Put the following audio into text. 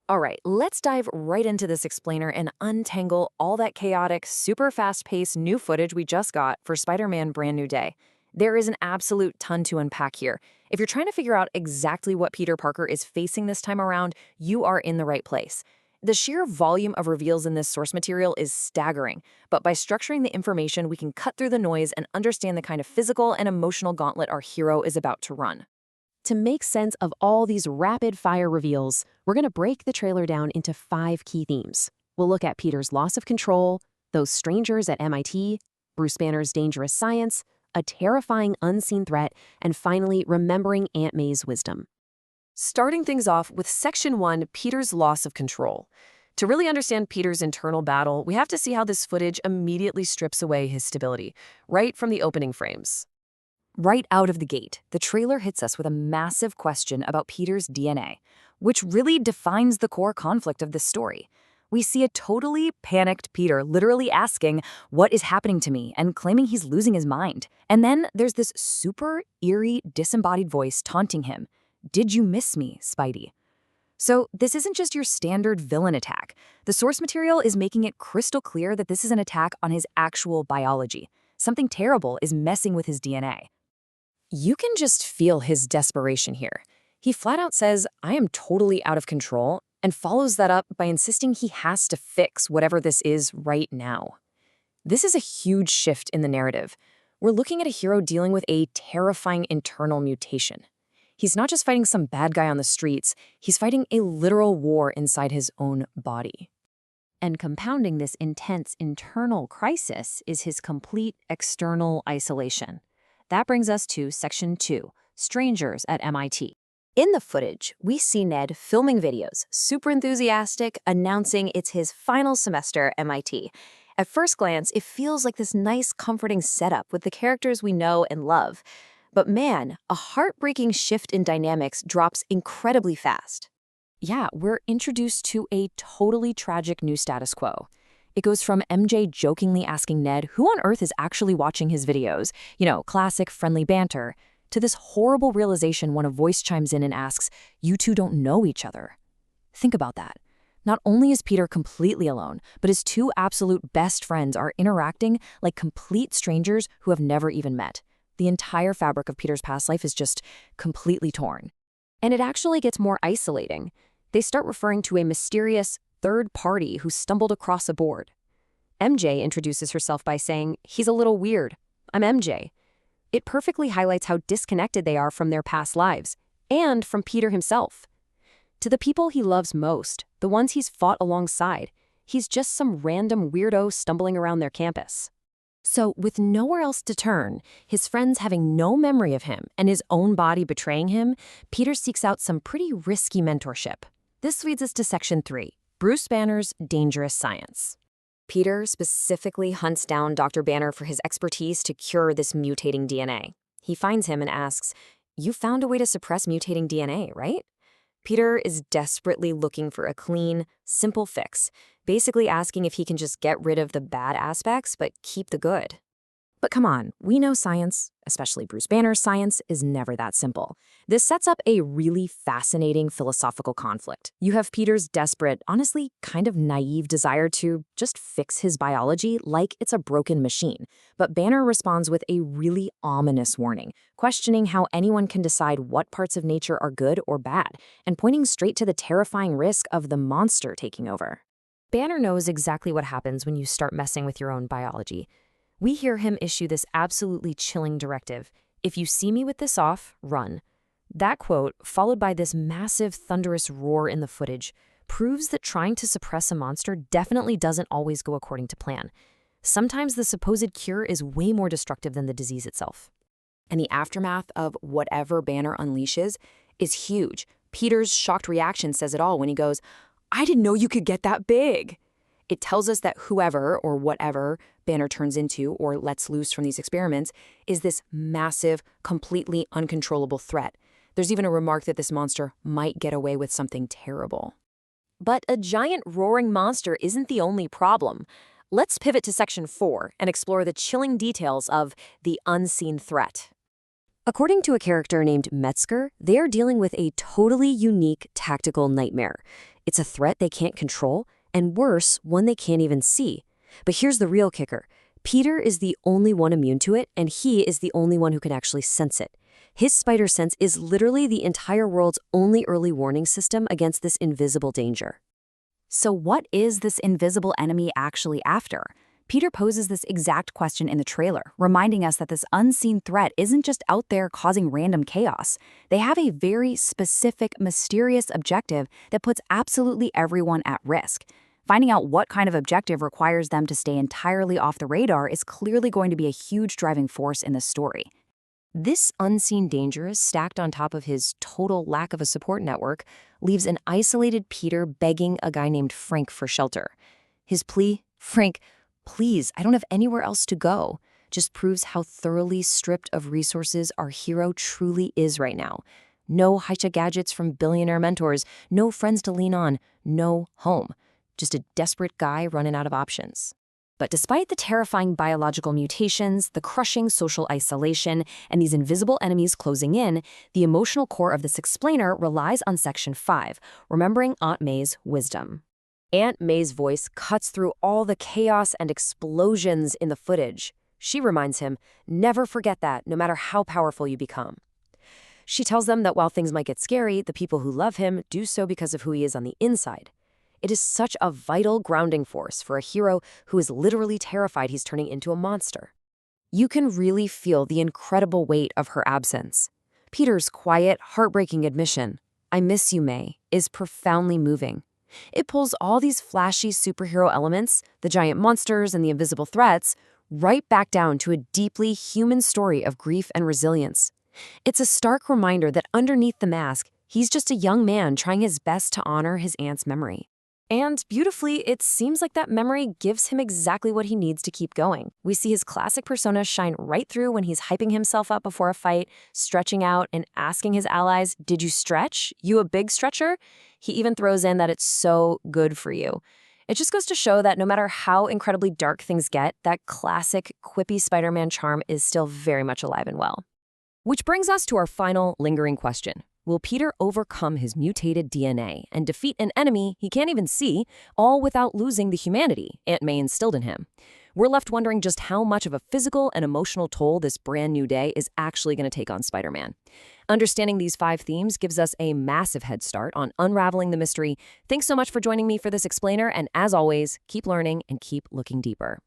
All right, let's dive right into this explainer and untangle all that chaotic, super fast-paced new footage we just got for Spider-Man Brand New Day. There is an absolute ton to unpack here. If you're trying to figure out exactly what Peter Parker is facing this time around, you are in the right place. The sheer volume of reveals in this source material is staggering, but by structuring the information, we can cut through the noise and understand the kind of physical and emotional gauntlet our hero is about to run. To make sense of all these rapid-fire reveals, we're going to break the trailer down into 5 key themes. We'll look at Peter's loss of control, those strangers at MIT, Bruce Banner's dangerous science, a terrifying unseen threat, and finally, remembering Aunt May's wisdom. Starting things off with Section 1, Peter's loss of control. To really understand Peter's internal battle, we have to see how this footage immediately strips away his stability, right from the opening frames. Right out of the gate, the trailer hits us with a massive question about Peter's DNA, which really defines the core conflict of this story. We see a totally panicked Peter literally asking, "What is happening to me?" and claiming he's losing his mind. And then there's this super eerie, disembodied voice taunting him, "Did you miss me, Spidey?" So this isn't just your standard villain attack. The source material is making it crystal clear that this is an attack on his actual biology. Something terrible is messing with his DNA. You can just feel his desperation here. He flat out says, "I am totally out of control," and follows that up by insisting he has to fix whatever this is right now. This is a huge shift in the narrative. We're looking at a hero dealing with a terrifying internal mutation. He's not just fighting some bad guy on the streets, he's fighting a literal war inside his own body. And compounding this intense internal crisis is his complete external isolation. That brings us to Section 2, Strangers at MIT. In the footage, we see Ned filming videos, super enthusiastic, announcing it's his final semester at MIT. At first glance, it feels like this nice, comforting setup with the characters we know and love. But man, a heartbreaking shift in dynamics drops incredibly fast. Yeah, we're introduced to a totally tragic new status quo. It goes from MJ jokingly asking Ned who on earth is actually watching his videos, classic friendly banter, to this horrible realization when a voice chimes in and asks, "You two don't know each other." Think about that. Not only is Peter completely alone, but his 2 absolute best friends are interacting like complete strangers who have never even met. The entire fabric of Peter's past life is just completely torn. And it actually gets more isolating. They start referring to a mysterious third party who stumbled across a board. MJ introduces herself by saying, "He's a little weird. I'm MJ." It perfectly highlights how disconnected they are from their past lives, and from Peter himself. To the people he loves most, the ones he's fought alongside, he's just some random weirdo stumbling around their campus. So, with nowhere else to turn, his friends having no memory of him, and his own body betraying him, Peter seeks out some pretty risky mentorship. This leads us to Section 3. Bruce Banner's dangerous science. Peter specifically hunts down Dr. Banner for his expertise to cure this mutating DNA. He finds him and asks, "You found a way to suppress mutating DNA, right?" Peter is desperately looking for a clean, simple fix, basically asking if he can just get rid of the bad aspects but keep the good. But come on, we know science, especially Bruce Banner's science, is never that simple. This sets up a really fascinating philosophical conflict. You have Peter's desperate, honestly kind of naive desire to just fix his biology like it's a broken machine. But Banner responds with a really ominous warning, questioning how anyone can decide what parts of nature are good or bad, and pointing straight to the terrifying risk of the monster taking over. Banner knows exactly what happens when you start messing with your own biology. We hear him issue this absolutely chilling directive: "If you see me with this off, run." That quote, followed by this massive, thunderous roar in the footage, proves that trying to suppress a monster definitely doesn't always go according to plan. Sometimes the supposed cure is way more destructive than the disease itself. And the aftermath of whatever Banner unleashes is huge. Peter's shocked reaction says it all when he goes, "I didn't know you could get that big." It tells us that whoever or whatever Banner turns into or lets loose from these experiments is this massive, completely uncontrollable threat. There's even a remark that this monster might get away with something terrible. But a giant roaring monster isn't the only problem. Let's pivot to Section 4 and explore the chilling details of the unseen threat. According to a character named Metzger, they are dealing with a totally unique tactical nightmare. It's a threat they can't control, and worse, one they can't even see. But here's the real kicker. Peter is the only one immune to it, and he is the only one who can actually sense it. His spider sense is literally the entire world's only early warning system against this invisible danger. So what is this invisible enemy actually after? Peter poses this exact question in the trailer, reminding us that this unseen threat isn't just out there causing random chaos. They have a very specific, mysterious objective that puts absolutely everyone at risk. Finding out what kind of objective requires them to stay entirely off the radar is clearly going to be a huge driving force in the story. This unseen danger, stacked on top of his total lack of a support network, leaves an isolated Peter begging a guy named Frank for shelter. His plea, "Frank, please, I don't have anywhere else to go," just proves how thoroughly stripped of resources our hero truly is right now. No high-tech gadgets from billionaire mentors, no friends to lean on, no home. Just a desperate guy running out of options. But despite the terrifying biological mutations, the crushing social isolation, and these invisible enemies closing in, the emotional core of this explainer relies on Section 5, remembering Aunt May's wisdom. Aunt May's voice cuts through all the chaos and explosions in the footage. She reminds him, never forget that, no matter how powerful you become. She tells them that while things might get scary, the people who love him do so because of who he is on the inside. It is such a vital grounding force for a hero who is literally terrified he's turning into a monster. You can really feel the incredible weight of her absence. Peter's quiet, heartbreaking admission, "I miss you, May," is profoundly moving. It pulls all these flashy superhero elements, the giant monsters and the invisible threats, right back down to a deeply human story of grief and resilience. It's a stark reminder that underneath the mask, he's just a young man trying his best to honor his aunt's memory. And beautifully, it seems like that memory gives him exactly what he needs to keep going. We see his classic persona shine right through when he's hyping himself up before a fight, stretching out, and asking his allies, "Did you stretch? You a big stretcher?" He even throws in that it's so good for you. It just goes to show that no matter how incredibly dark things get, that classic, quippy Spider-Man charm is still very much alive and well. Which brings us to our final lingering question. Will Peter overcome his mutated DNA and defeat an enemy he can't even see, all without losing the humanity Aunt May instilled in him? We're left wondering just how much of a physical and emotional toll this brand new day is actually going to take on Spider-Man. Understanding these 5 themes gives us a massive head start on unraveling the mystery. Thanks so much for joining me for this explainer, and as always, keep learning and keep looking deeper.